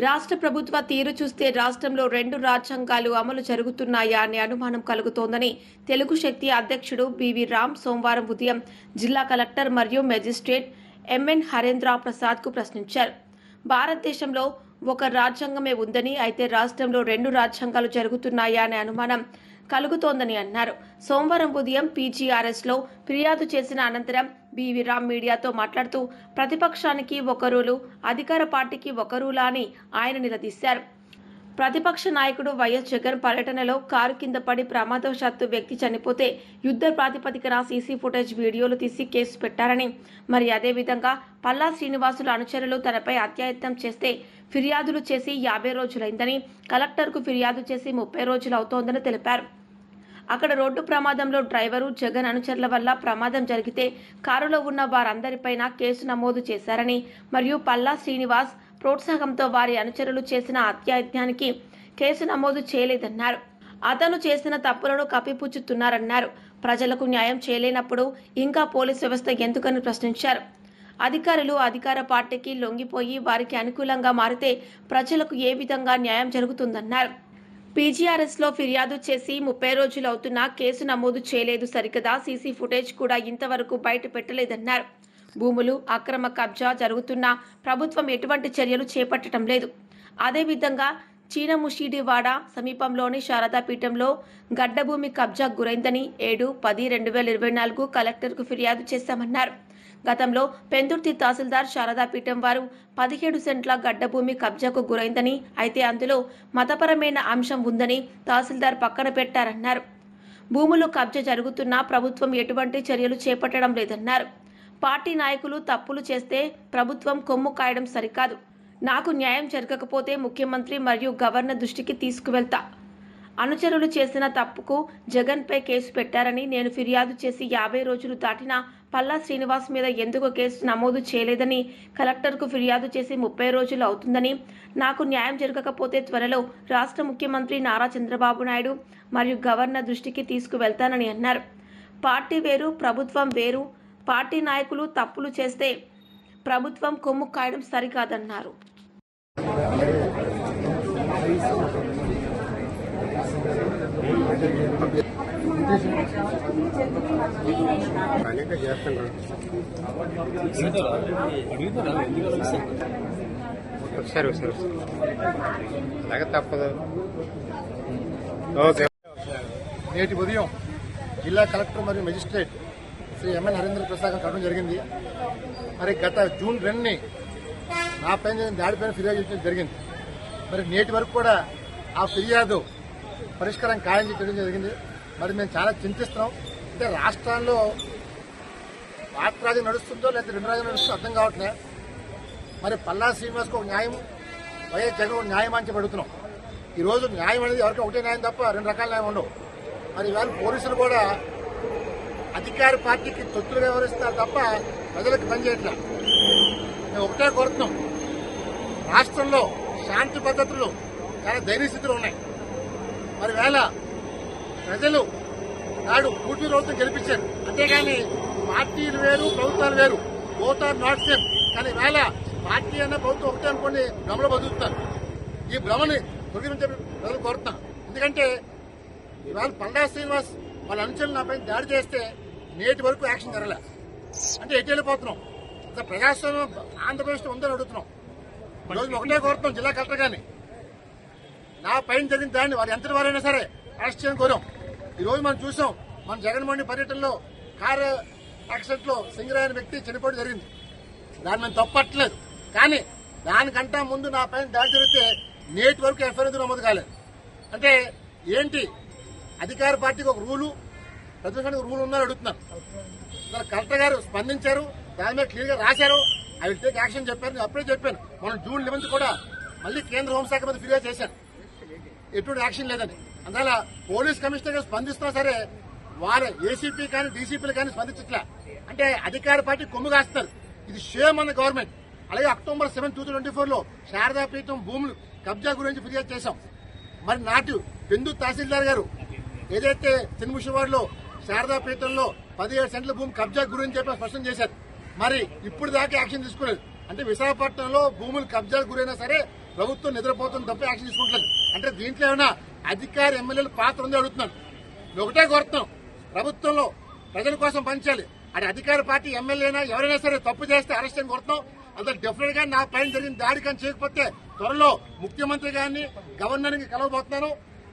రాష్ట్ర ప్రభుత్వ తీరు చూస్తే రాష్ట్రంలో 2 రాజ్యాంగాలు అమలు జరుగుతున్నాయా అనే అనుమానం కలుగుతోందని తెలుగు శక్తి అధ్యక్షుడు బివి రామ్ సోమవారం ఉదయం జిల్లా కలెక్టర్ మరియు మెజిస్ట్రేట్ ఎంఎన్ హరేంద్ర ప్రసాద్కు ప్రశ్నించారు. భారతదేశంలో ఒక రాజ్యాంగమే ఉందని, అయితే రాష్ట్రంలో 2 రాజ్యాంగాలు జరుగుతున్నాయా అనే అనుమానం కలుగుతోందని అన్నారు. సోమవారం ఉదయం పీజీఆర్ఎస్లో ఫిర్యాదు చేసిన అనంతరం బివి రామ్ మీడియాతో మాట్లాడుతూ ప్రతిపక్షానికి ఒక రూలు, అధికార పార్టీకి ఒక రూలా అని ఆయన నిలదీశారు. ప్రతిపక్ష నాయకుడు వైఎస్ జగన్ పర్యటనలో కారు కింద పడి ప్రమాదవశాత్తు వ్యక్తి చనిపోతే యుద్ధ ప్రాతిపదికన సీసీ ఫుటేజ్ వీడియోలు తీసి కేసు పెట్టారని, మరి అదేవిధంగా పల్లా శ్రీనివాసుల అనుచరులు తనపై అత్యాయత్నం చేస్తే ఫిర్యాదులు చేసి 50 రోజులైందని, కలెక్టర్కు ఫిర్యాదు చేసి 30 రోజులు అవుతోందని తెలిపారు. అక్కడ రోడ్డు ప్రమాదంలో డ్రైవరు, జగన్ అనుచరుల వల్ల ప్రమాదం జరిగితే కారులో ఉన్న వారందరిపైన కేసు నమోదు చేశారని, మరియు పల్లా శ్రీనివాస్ ప్రోత్సాహంతో వారి అనుచరులు చేసిన అత్యాయత్నానికి కేసు నమోదు చేయలేదన్నారు. అతను చేసిన తప్పులను కప్పిపుచ్చుతున్నారన్నారు. ప్రజలకు న్యాయం చేయలేనప్పుడు ఇంకా పోలీస్ వ్యవస్థ ఎందుకని ప్రశ్నించారు. అధికారులు అధికార పార్టీకి లొంగిపోయి వారికి అనుకూలంగా మారితే ప్రజలకు ఏ విధంగా న్యాయం జరుగుతుందన్నారు. పీజీఆర్ఎస్లో ఫిర్యాదు చేసి 30 రోజులు అవుతున్నా కేసు నమోదు చేయలేదు సరికదా, సీసీ ఫుటేజ్ కూడా ఇంతవరకు బయట పెట్టలేదన్నారు. భూములు అక్రమ కబ్జా జరుగుతున్నా ప్రభుత్వం ఎటువంటి చర్యలు చేపట్టడం లేదు. అదేవిధంగా చీనముషిడివాడ సమీపంలోని శారదాపీఠంలో గడ్డభూమి కబ్జా గురైందని 7/10/2024 కలెక్టర్కు ఫిర్యాదు చేశామన్నారు. గతంలో పెందుర్తి తహసీల్దార్ శారదాపీఠం వారు 17 సెంట్ల గడ్డభూమి కబ్జాకు గురైందని, అయితే అందులో మతపరమైన అంశం ఉందని తహసీల్దార్ పక్కన పెట్టారన్నారు. భూములు కబ్జా జరుగుతున్నా ప్రభుత్వం ఎటువంటి చర్యలు చేపట్టడం లేదన్నారు. పార్టీ నాయకులు తప్పులు చేస్తే ప్రభుత్వం కొమ్ము కాయడం సరికాదు. నాకు న్యాయం జరగకపోతే ముఖ్యమంత్రి మరియు గవర్నర్ దృష్టికి తీసుకువెళ్తా. అనుచరులు చేసిన తప్పుకు జగన్పై కేసు పెట్టారని, నేను ఫిర్యాదు చేసి 50 రోజులు దాటినా పల్లా శ్రీనివాస్ మీద ఎందుకు కేసు నమోదు చేయలేదని, కలెక్టర్కు ఫిర్యాదు చేసి 30 రోజులు అవుతుందని, నాకు న్యాయం జరగకపోతే త్వరలో రాష్ట్ర ముఖ్యమంత్రి నారా చంద్రబాబు నాయుడు మరియు గవర్నర్ దృష్టికి తీసుకువెళ్తానని అన్నారు. పార్టీ వేరు, ప్రభుత్వం వేరు. పార్టీ నాయకులు తప్పులు చేస్తే ప్రభుత్వం కొమ్ము కాయడం సరికాదన్నారు. తప్పదు. నేటి ఉదయం జిల్లా కలెక్టర్ మరియు మెజిస్ట్రేట్ శ్రీ ఎంఎన్ హరేంద్ర ప్రసాద్ కలవడం జరిగింది. మరి గత జూన్ 2ని నా పైన దాడిపైన ఫిర్యాదు చేయడం జరిగింది. మరి నేటి వరకు కూడా ఆ ఫిర్యాదు పరిష్కారం ఖాయం చేయడం జరిగింది. మరి మేము చాలా చింతిస్తున్నాం. అంటే రాష్ట్రాల్లో పార్టీ రాజ్యం నడుస్తుందో లేకపోతే 2 రాజ్యం నడుస్తుందో అర్థం కావట్లేదు. మరి పల్లా శ్రీనివాస్కి ఒక న్యాయం, వైఎస్ జగన్ ఒక న్యాయం అని చెప్పి అడుగుతున్నాం. ఈరోజు న్యాయం అనేది ఎవరికి ఒకటే న్యాయం తప్ప 2 రకాల న్యాయం ఉండవు. మరి ఇవాళ పోలీసులు కూడా అధికార పార్టీకి తొత్తులుగా వ్యవహరిస్తారు తప్ప ప్రజలకు పనిచేయట్లేదు. మేము ఒకటే కోరుతున్నాం, రాష్ట్రంలో శాంతి పద్ధతులు చాలా దైనిక స్థితిలో ఉన్నాయి. మరి వేళ ప్రజలు నాడు పూర్తి ప్రభుత్వం గెలిపించారు, అంతేగాని పార్టీలు వేరు ప్రభుత్వాలు వేరు, బోత్ ఆర్ నాట్ సేమ్. కానీ వేళ పార్టీ అన్న ప్రభుత్వం ఒకటే అనుకోండి భ్రమలో బతుకుతారు. ఈ భ్రమని తొలగించే ప్రజలు కోరుతున్నాం. ఎందుకంటే ఇవాళ పల్లా శ్రీనివాస్ వాళ్ళ అనుచరులు నాపై దాడి చేస్తే నేటి వరకు యాక్షన్ జరగలే. అంటే ఎటు వెళ్ళిపోతున్నాం? ప్రజాస్వామ్యం ఆంధ్రప్రదేశ్లో ఉందని అడుగుతున్నాం. ఈరోజు ఒకటే కోరుతున్నాం, జిల్లా కలెక్టర్ గారిని నా పైన జరిగిన దాన్ని వారు ఎంతటి వారైనా సరే అరెస్ట్ చేయని కోరాం. ఈరోజు మనం చూసాం, మన జగన్మోహన్ పర్యటనలో కారు యాక్సిడెంట్ లో సింగరాయన వ్యక్తి చనిపోవడం జరిగింది. దాన్ని మేము తప్పట్లేదు. కానీ దానికంటా ముందు నా పైన దాడి జరిగితే నేటి వరకు ఎఫ్ఐఆర్ నమోదు కాలేదు. అంటే ఏంటి? అధికార పార్టీకి ఒక రూలు, ప్రతిపక్షానికి ఒక రూల్ ఉందని అడుగుతున్నారు. కలెక్టర్ గారు స్పందించారు, దాని మీద క్లియర్ గా రాశారు. ఐ విల్ టేక్ యాక్షన్ చెప్పారు. నేను అప్పుడే చెప్పాను, మనం జూన్ 11 కూడా మళ్ళీ కేంద్ర హోంశాఖ మీద ఫిర్యాదు చేశారు, ఎటువంటి యాక్షన్ లేదని. అందువల్ల పోలీస్ కమిషనర్ గారు స్పందిస్తున్నా సరే వారు ఏసీపీ కానీ డీసీపీలు కానీ స్పందించట్లే. అంటే అధికార పార్టీ కొమ్ము కాస్తారు. ఇది షేమ్ అన్న గవర్నమెంట్. అలాగే October 7, 2024 శారదాపీఠం భూములు కబ్జా గురించి ఫిర్యాదు చేశాం. మరి నాటి పెందు తహసీల్దార్ గారు ఏదైతే చిన్నముషివాడలో శారదాపీఠంలో 17 సెంట్ల భూమి కబ్జా గురించి చెప్పి స్పష్టం చేశారు. మరి ఇప్పుడు దాకా యాక్షన్ తీసుకోలేదు. అంటే విశాఖపట్నంలో భూములు కబ్జాకు గురైనా సరే ప్రభుత్వం నిద్రపోతుంది తప్ప యాక్షన్ తీసుకుంటలేదు. అంటే దీంట్లో ఏమైనా అధికార ఎమ్మెల్యేల పాత్ర ఉందో అడుగుతున్నాను. మేము ఒకటే కోరుతున్నాం, ప్రభుత్వంలో ప్రజల కోసం పనిచేయాలి. అది అధికార పార్టీ ఎమ్మెల్యేనా ఎవరైనా సరే తప్పు చేస్తే అరెస్ట్ అని కోరుతున్నాం. అసలు డెఫినెట్ గా నా పైన జరిగిన దాడి కానీ చేయకపోతే త్వరలో ముఖ్యమంత్రి గారిని గవర్నర్ కి కలవబోతున్నాను.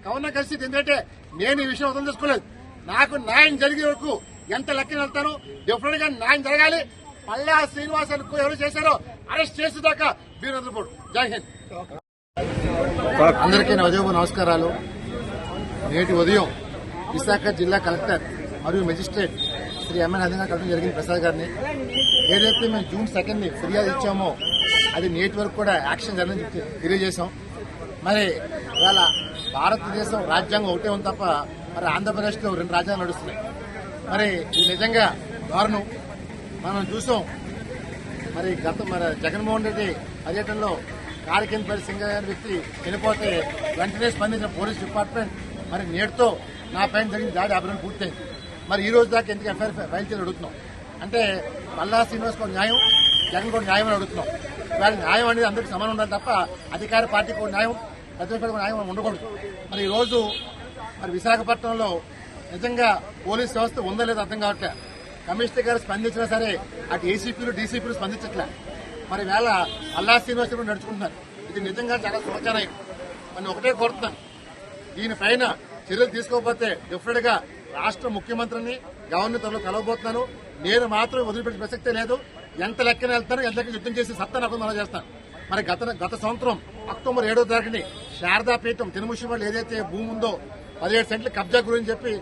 గవర్నర్ కలిసి ఏంటంటే నేను ఈ విషయం అర్థం చేసుకోలేదు. నాకు న్యాయం జరిగే వరకు ఎంత లెక్కన వెళ్తాను. డెఫినెట్ గా న్యాయం జరగాలి. పల్లా శ్రీనివాస్ అనుకో ఎవరు చేశారో అరెస్ట్ చేసేదాకా వీరంద్రపోడు. జై హింద్. అందరికీ నా ఉదయం నమస్కారాలు. నేటి ఉదయం విశాఖ జిల్లా కలెక్టర్ మరియు మెజిస్ట్రేట్ శ్రీ ఎంఎన్ హరిగా కలవడం జరిగింది ప్రసాద్ గారిని. ఏదైతే మేము June 2 ఫిర్యాదు ఇచ్చామో అది నేటి వరకు కూడా యాక్షన్ జరగని తెలియజేశాం. మరి ఇవాళ భారతదేశం రాజ్యాంగం ఒకటే ఉంది తప్ప మరి ఆంధ్రప్రదేశ్ లో 2 రాజ్యాంగాలు నడుస్తున్నాయి. మరి ఇది నిజంగా దారుణం. మనం చూసాం మరి జగన్మోహన్ రెడ్డి పర్యటనలో కారికిందపల్లి సింగయ్య అనే వ్యక్తి చనిపోతే వెంటనే స్పందించిన పోలీస్ డిపార్ట్మెంట్ మరి నేటితో నా పైన జరిగిన దాడి అభివృద్ధి పూర్తయింది. మరి ఈ రోజు దాకా ఎందుకు ఎఫ్ఐఆర్ ఫైల్ చేసి అడుగుతున్నాం అంటే పల్లా శ్రీనివాస్ కూడా న్యాయం, జగన్ కూడా న్యాయం అని అడుగుతున్నాం. వాళ్ళ న్యాయం అనేది అందరికీ సమానం ఉండాలి తప్ప అధికార పార్టీకి కూడా న్యాయం, ప్రతిపక్షానికి కూడా న్యాయం ఉండకూడదు. మరి ఈ రోజు మరి విశాఖపట్నంలో నిజంగా పోలీస్ వ్యవస్థ ఉందో లేదో అర్థం కావట్లే. కమిషనర్ గారు స్పందించినా సరే అటు ఏసీపీలు డీసీపీలు స్పందించట్లే. మరి వేళ పల్లా శ్రీనివాస్ కూడా నడుచుకుంటున్నారు. ఇది నిజంగా చాలా శోచనీయం. మనం ఒకటే కోరుతున్నాను, దీనిపైన చర్యలు తీసుకోకపోతే డెఫినెట్ గా రాష్ట్ర ముఖ్యమంత్రిని గవర్నర్ త్వరలో కలవబోతున్నాను. నేను మాత్రం వదిలిపెట్టే ప్రసక్తే లేదు. ఎంత లెక్కన వెళ్తాను, ఎంత లెక్కన యుద్దం చేసి సత్తా నాకు మనం చేస్తాను. మరి గత సంవత్సరం అక్టోబర్ 7వ తారీఖుని శారదాపీఠం తిరుముషి వాళ్ళు ఏదైతే భూమి ఉందో 17 సెంట్ల కబ్జా గురించి చెప్పి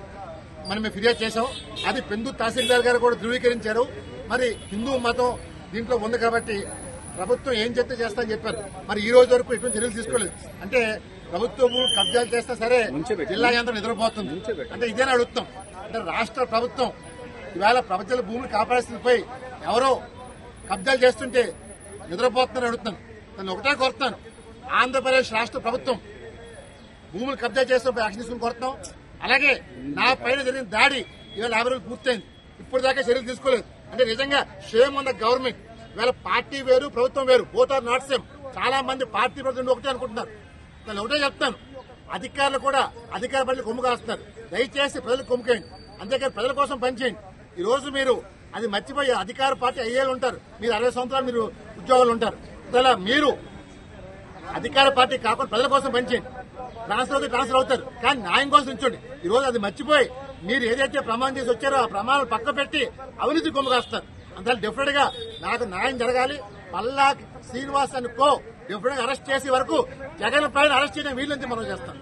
మనం ఫిర్యాదు చేశాం. అది పెందు తహసీల్దార్ గారు కూడా ధృవీకరించారు. మరి హిందూ మతం దీంట్లో ఉంది కాబట్టి ప్రభుత్వం ఏం చెప్తే చేస్తామని చెప్పారు. మరి ఈ రోజు వరకు ఎటువంటి చర్యలు తీసుకోలేదు. అంటే ప్రభుత్వం కబ్జాలు చేస్తే సరే జిల్లా యంత్రం నిద్రపోతుంది అంటే ఇదేనా అడుగుతాం. అంటే రాష్ట్ర ప్రభుత్వం ఇవాళ ప్రజల భూములు కాపాడాల్సింది పోయి ఎవరో కబ్జాలు చేస్తుంటే నిద్రపోతుందని అడుగుతున్నాను. నన్ను ఒకటే కోరుతున్నాను, ఆంధ్రప్రదేశ్ రాష్ట్ర ప్రభుత్వం భూములు కబ్జా చేస్తున్నప్పుడు యాక్షన్ తీసుకుని కోరుతున్నాం. అలాగే నా పైన జరిగిన దాడి ఇవాళ 50 రోజులు పూర్తయింది, ఇప్పుడు దాకా చర్యలు తీసుకోలేదు. అంటే నిజంగా షేమ్ ఆన్ ద గవర్నమెంట్. ఇవాళ పార్టీ వేరు, ప్రభుత్వం వేరు, బోత్ ఆర్ నాట్ సేమ్. చాలా మంది పార్టీ ప్రభుత్వం ఒకటే అనుకుంటున్నారు. నేను ఒకటే చెప్తాను, అధికారులు కూడా అధికార పనులు కొమ్ము కాస్తున్నారు. దయచేసి ప్రజలకు కొమ్ముకేయండి, అంతేకాని ప్రజల కోసం పనిచేయండి. ఈ రోజు మీరు అది మర్చిపోయి అధికార పార్టీ అయ్యేళ్ళు ఉంటారు, మీరు 60 సంవత్సరాలు మీరు ఉద్యోగాలు ఉంటారు. ఇలా మీరు అధికార పార్టీ కాకుండా ప్రజల కోసం పనిచేయండి. ట్రాన్స్ఫర్ అవుతారు కానీ న్యాయం కోసం ఉంచండి. ఈ రోజు అది మర్చిపోయి మీరు ఏదైతే ప్రమాణం చేసి వచ్చారో ఆ ప్రమాణాలు పక్క పెట్టి అవినీతి కొమ్ము కాస్తారు. అందువల్ల డెఫినెట్ గా నాకు న్యాయం జరగాలి. పల్లా శ్రీనివాస్ అనుకో డెఫినెట్ గా అరెస్ట్ చేసే వరకు జగన్ పైన అరెస్ట్ చేయడం వీళ్ళంతా మనం చేస్తాం.